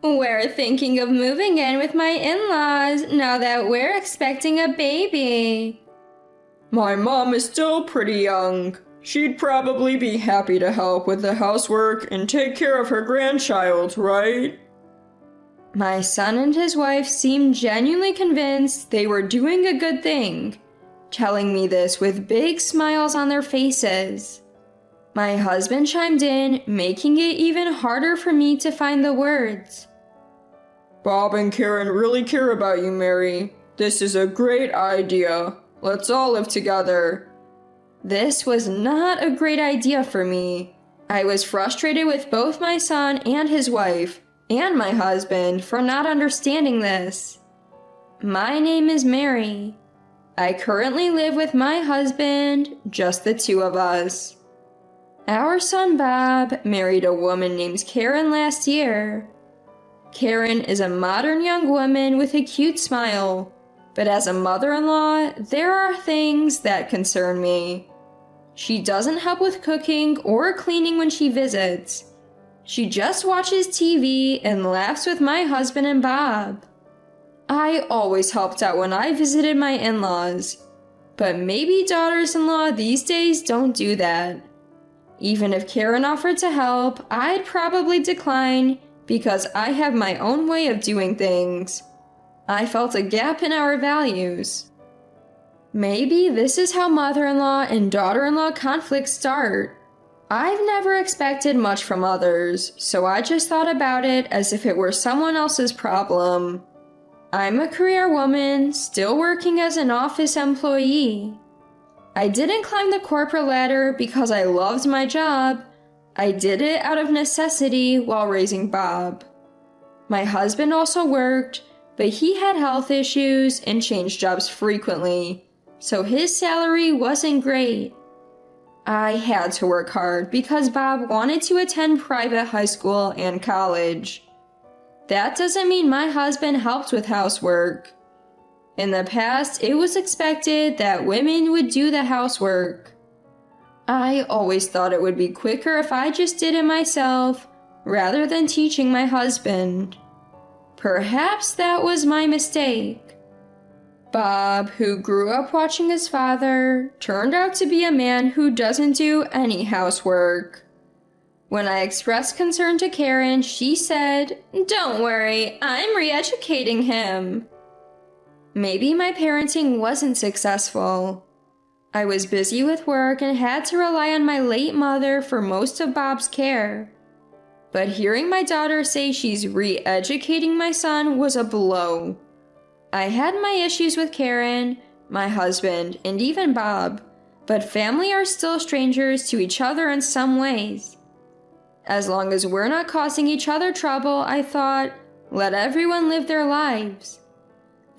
We're thinking of moving in with my in-laws now that we're expecting a baby. My mom is still pretty young. She'd probably be happy to help with the housework and take care of her grandchild, right? My son and his wife seemed genuinely convinced they were doing a good thing, telling me this with big smiles on their faces. My husband chimed in, making it even harder for me to find the words. Bob and Karen really care about you, Mary. This is a great idea. Let's all live together. This was not a great idea for me. I was frustrated with both my son and his wife, and my husband, for not understanding this. My name is Mary. I currently live with my husband, just the two of us. Our son Bob married a woman named Karen last year. Karen is a modern young woman with a cute smile, but as a mother-in-law, there are things that concern me. She doesn't help with cooking or cleaning when she visits. She just watches TV and laughs with my husband and Bob. I always helped out when I visited my in-laws, but maybe daughters-in-law these days don't do that. Even if Karen offered to help, I'd probably decline because I have my own way of doing things. I felt a gap in our values. Maybe this is how mother-in-law and daughter-in-law conflicts start. I've never expected much from others, so I just thought about it as if it were someone else's problem. I'm a career woman, still working as an office employee. I didn't climb the corporate ladder because I loved my job. I did it out of necessity while raising Bob. My husband also worked, but he had health issues and changed jobs frequently, so his salary wasn't great. I had to work hard because Bob wanted to attend private high school and college. That doesn't mean my husband helped with housework. In the past, it was expected that women would do the housework. I always thought it would be quicker if I just did it myself, rather than teaching my husband. Perhaps that was my mistake. Bob, who grew up watching his father, turned out to be a man who doesn't do any housework. When I expressed concern to Karen, she said, "Don't worry, I'm re-educating him." Maybe my parenting wasn't successful. I was busy with work and had to rely on my late mother for most of Bob's care. But hearing my daughter say she's re-educating my son was a blow. I had my issues with Karen, my husband, and even Bob, but family are still strangers to each other in some ways. As long as we're not causing each other trouble, I thought, let everyone live their lives.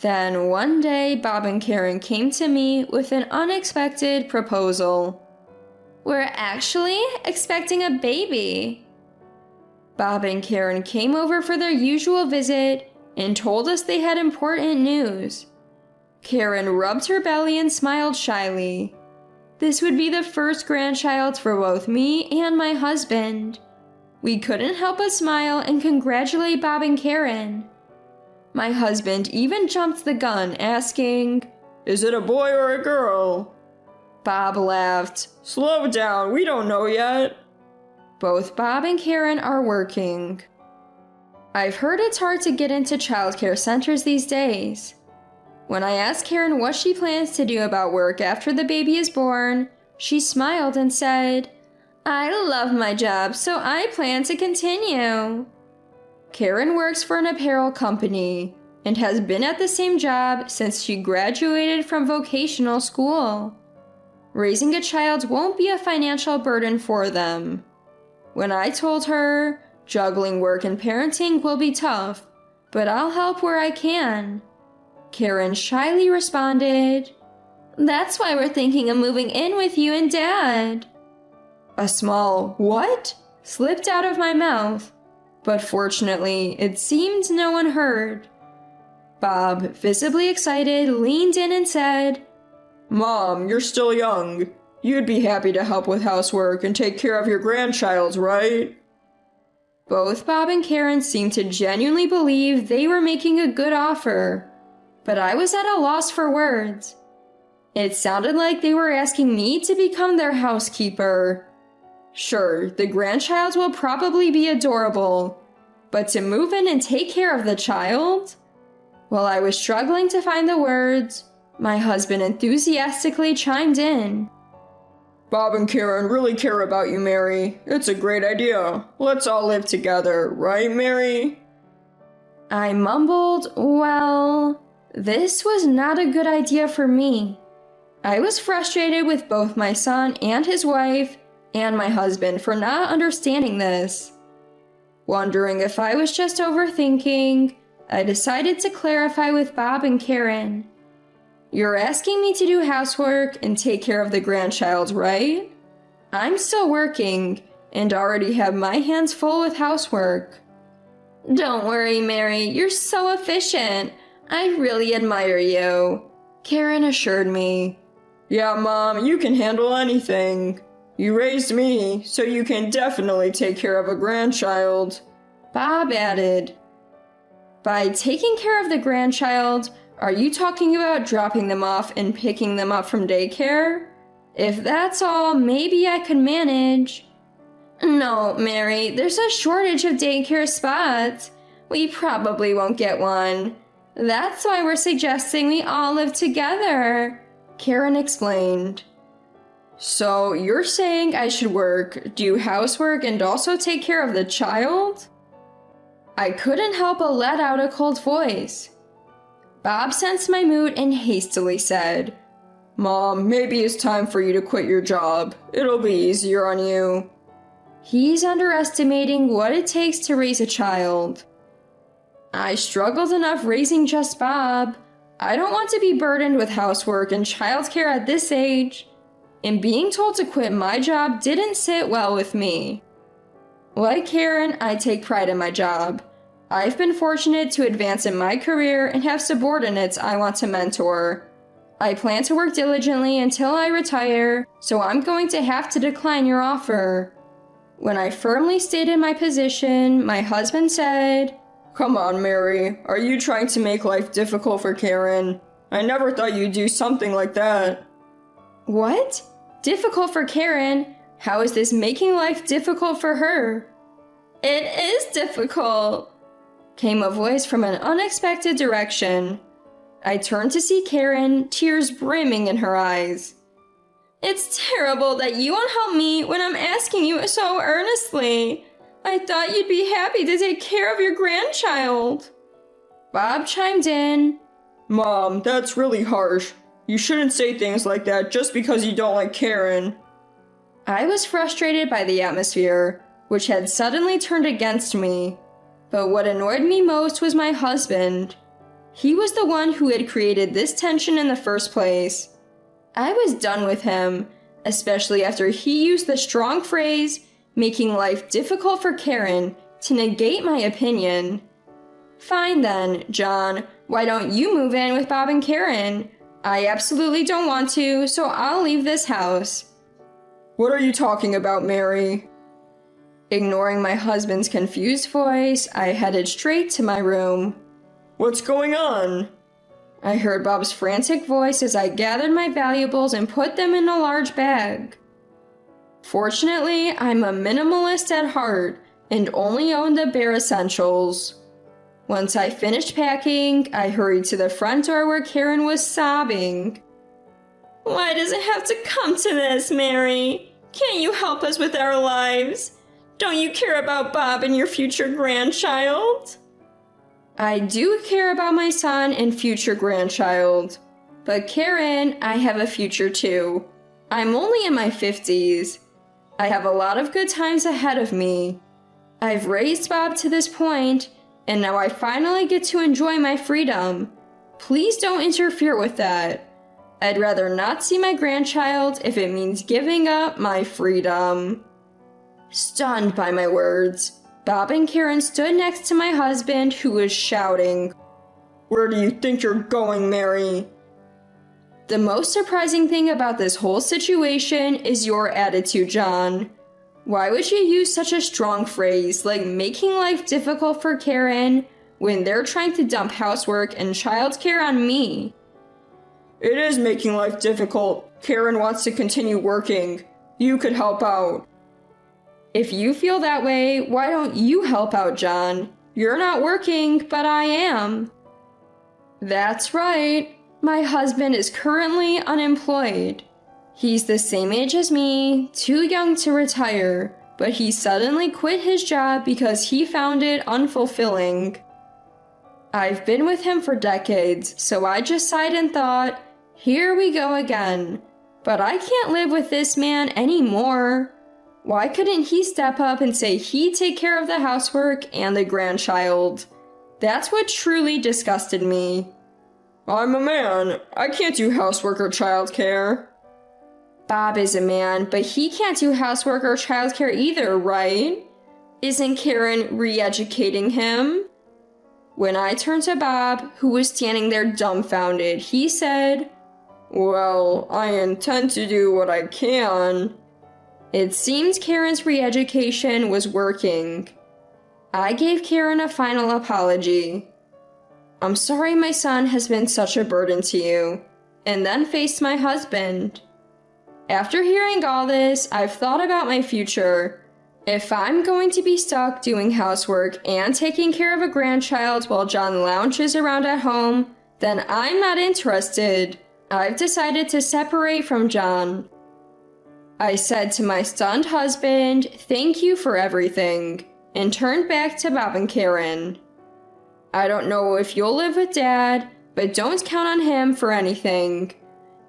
Then one day, Bob and Karen came to me with an unexpected proposal. We're actually expecting a baby. Bob and Karen came over for their usual visit and told us they had important news. Karen rubbed her belly and smiled shyly. This would be the first grandchild for both me and my husband. We couldn't help but smile and congratulate Bob and Karen. My husband even jumped the gun, asking, "Is it a boy or a girl?" Bob laughed. "Slow down, we don't know yet." Both Bob and Karen are working. I've heard it's hard to get into childcare centers these days. When I asked Karen what she plans to do about work after the baby is born, she smiled and said, "I love my job, so I plan to continue." Karen works for an apparel company and has been at the same job since she graduated from vocational school. Raising a child won't be a financial burden for them. When I told her, juggling work and parenting will be tough, but I'll help where I can, Karen shyly responded, "That's why we're thinking of moving in with you and Dad." A small "what?" slipped out of my mouth, but fortunately, it seemed no one heard. Bob, visibly excited, leaned in and said, "Mom, you're still young. You'd be happy to help with housework and take care of your grandchild, right?" Both Bob and Karen seemed to genuinely believe they were making a good offer, but I was at a loss for words. It sounded like they were asking me to become their housekeeper. Sure, the grandchild will probably be adorable, but to move in and take care of the child? While I was struggling to find the words, my husband enthusiastically chimed in. Bob and Karen really care about you, Mary. It's a great idea. Let's all live together, right, Mary? I mumbled, well, this was not a good idea for me. I was frustrated with both my son and his wife and my husband for not understanding this. Wondering if I was just overthinking, I decided to clarify with Bob and Karen. You're asking me to do housework and take care of the grandchild, right? I'm still working and already have my hands full with housework. Don't worry, Mary, you're so efficient. I really admire you, Karen assured me. Yeah, Mom, you can handle anything. You raised me, so you can definitely take care of a grandchild, Bob added. By taking care of the grandchild, are you talking about dropping them off and picking them up from daycare? If that's all, maybe I could manage. No, Mary, there's a shortage of daycare spots. We probably won't get one. That's why we're suggesting we all live together, Karen explained. So you're saying I should work, do housework, and also take care of the child? I couldn't help but let out a cold voice. Bob sensed my mood and hastily said, Mom, maybe it's time for you to quit your job. It'll be easier on you. He's underestimating what it takes to raise a child. I struggled enough raising just Bob. I don't want to be burdened with housework and childcare at this age. And being told to quit my job didn't sit well with me. Like Karen, I take pride in my job. I've been fortunate to advance in my career and have subordinates I want to mentor. I plan to work diligently until I retire, so I'm going to have to decline your offer. When I firmly stated my position, my husband said, Come on, Mary. Are you trying to make life difficult for Karen? I never thought you'd do something like that. What? Difficult for Karen? How is this making life difficult for her? It is difficult, came a voice from an unexpected direction. I turned to see Karen, tears brimming in her eyes. It's terrible that you won't help me when I'm asking you so earnestly. I thought you'd be happy to take care of your grandchild. Bob chimed in. Mom, that's really harsh. You shouldn't say things like that just because you don't like Karen. I was frustrated by the atmosphere, which had suddenly turned against me. But what annoyed me most was my husband. He was the one who had created this tension in the first place. I was done with him, especially after he used the strong phrase, making life difficult for Karen, to negate my opinion. Fine then, John, why don't you move in with Bob and Karen? I absolutely don't want to, so I'll leave this house. What are you talking about, Mary? Ignoring my husband's confused voice, I headed straight to my room. What's going on? I heard Bob's frantic voice as I gathered my valuables and put them in a large bag. Fortunately, I'm a minimalist at heart and only own the bare essentials. Once I finished packing, I hurried to the front door where Karen was sobbing. Why does it have to come to this, Mary? Can't you help us with our lives? Don't you care about Bob and your future grandchild? I do care about my son and future grandchild. But Karen, I have a future too. I'm only in my 50s. I have a lot of good times ahead of me. I've raised Bob to this point, and now I finally get to enjoy my freedom. Please don't interfere with that. I'd rather not see my grandchild if it means giving up my freedom. Stunned by my words, Bob and Karen stood next to my husband, who was shouting, Where do you think you're going, Mary? The most surprising thing about this whole situation is your attitude, John. Why would you use such a strong phrase like making life difficult for Karen when they're trying to dump housework and childcare on me? It is making life difficult. Karen wants to continue working. You could help out. If you feel that way, why don't you help out, John? You're not working, but I am. That's right. My husband is currently unemployed. He's the same age as me, too young to retire, but he suddenly quit his job because he found it unfulfilling. I've been with him for decades, so I just sighed and thought, here we go again. But I can't live with this man anymore. Why couldn't he step up and say he'd take care of the housework and the grandchild? That's what truly disgusted me. I'm a man. I can't do housework or childcare. Bob is a man, but he can't do housework or childcare either, right? Isn't Karen re-educating him? When I turned to Bob, who was standing there dumbfounded, he said, Well, I intend to do what I can. It seems Karen's re-education was working. I gave Karen a final apology. I'm sorry my son has been such a burden to you, and then faced my husband. After hearing all this, I've thought about my future. If I'm going to be stuck doing housework and taking care of a grandchild while John lounges around at home, then I'm not interested. I've decided to separate from John. I said to my stunned husband, thank you for everything, and turned back to Bob and Karen. I don't know if you'll live with Dad, but don't count on him for anything.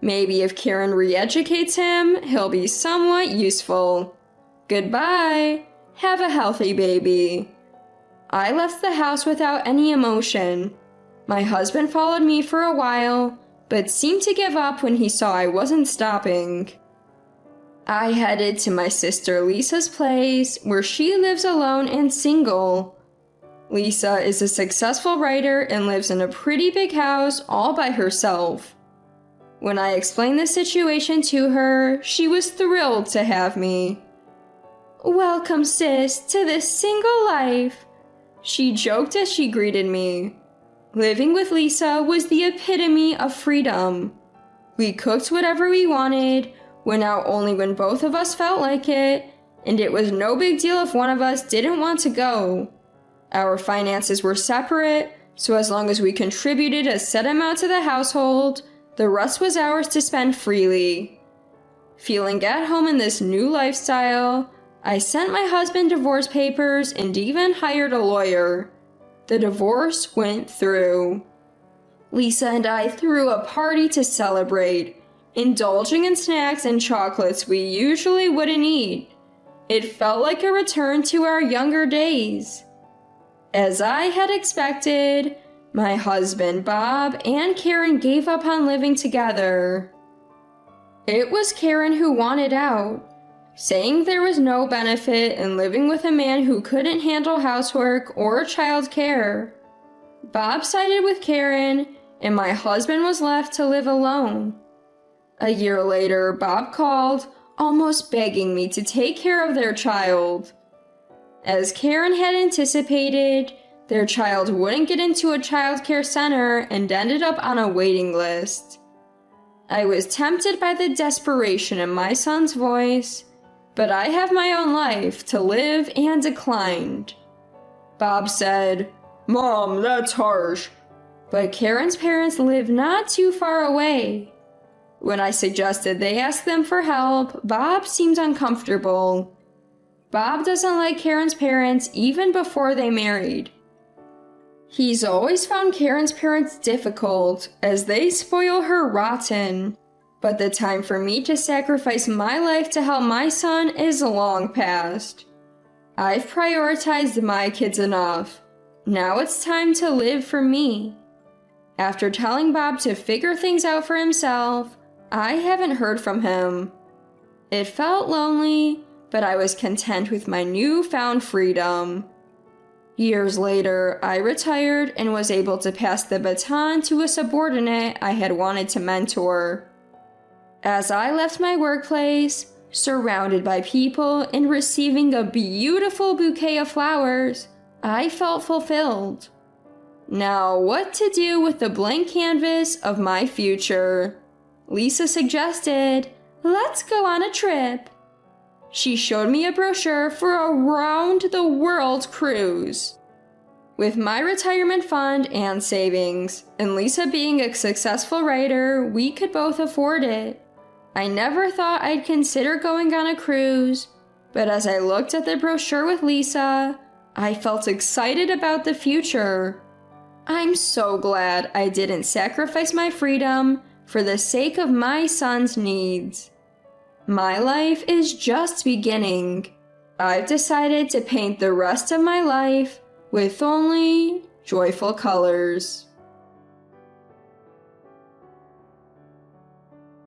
Maybe if Karen re-educates him, he'll be somewhat useful. Goodbye. Have a healthy baby. I left the house without any emotion. My husband followed me for a while, but seemed to give up when he saw I wasn't stopping. I headed to my sister Lisa's place, where she lives alone and single. Lisa is a successful writer and lives in a pretty big house all by herself. When I explained the situation to her, she was thrilled to have me. Welcome, sis, to this single life, she joked as she greeted me. Living with Lisa was the epitome of freedom. We cooked whatever we wanted, went out only when both of us felt like it, and it was no big deal if one of us didn't want to go. Our finances were separate, so as long as we contributed a set amount to the household, the rest was ours to spend freely. Feeling at home in this new lifestyle, I sent my husband divorce papers and even hired a lawyer. The divorce went through. Lisa and I threw a party to celebrate, indulging in snacks and chocolates we usually wouldn't eat. It felt like a return to our younger days. As I had expected, my husband, Bob, and Karen gave up on living together. It was Karen who wanted out, saying there was no benefit in living with a man who couldn't handle housework or child care. Bob sided with Karen, and my husband was left to live alone. A year later, Bob called, almost begging me to take care of their child. As Karen had anticipated, their child wouldn't get into a child care center and ended up on a waiting list. I was tempted by the desperation in my son's voice, but I have my own life to live and declined. Bob said, Mom, that's harsh. But Karen's parents live not too far away. When I suggested they ask them for help, Bob seemed uncomfortable. Bob doesn't like Karen's parents even before they married. He's always found Karen's parents difficult, as they spoil her rotten. But the time for me to sacrifice my life to help my son is long past. I've prioritized my kids enough. Now it's time to live for me. After telling Bob to figure things out for himself, I haven't heard from him. It felt lonely, but I was content with my newfound freedom. Years later, I retired and was able to pass the baton to a subordinate I had wanted to mentor. As I left my workplace, Surrounded by people and receiving a beautiful bouquet of flowers, I felt fulfilled. Now, what to do with the blank canvas of my future? Lisa suggested, let's go on a trip. She showed me a brochure for a round-the-world cruise. With my retirement fund and savings, and Lisa being a successful writer, we could both afford it. I never thought I'd consider going on a cruise, but as I looked at the brochure with Lisa, I felt excited about the future. I'm so glad I didn't sacrifice my freedom for the sake of my son's needs. My life is just beginning. I've decided to paint the rest of my life with only joyful colors.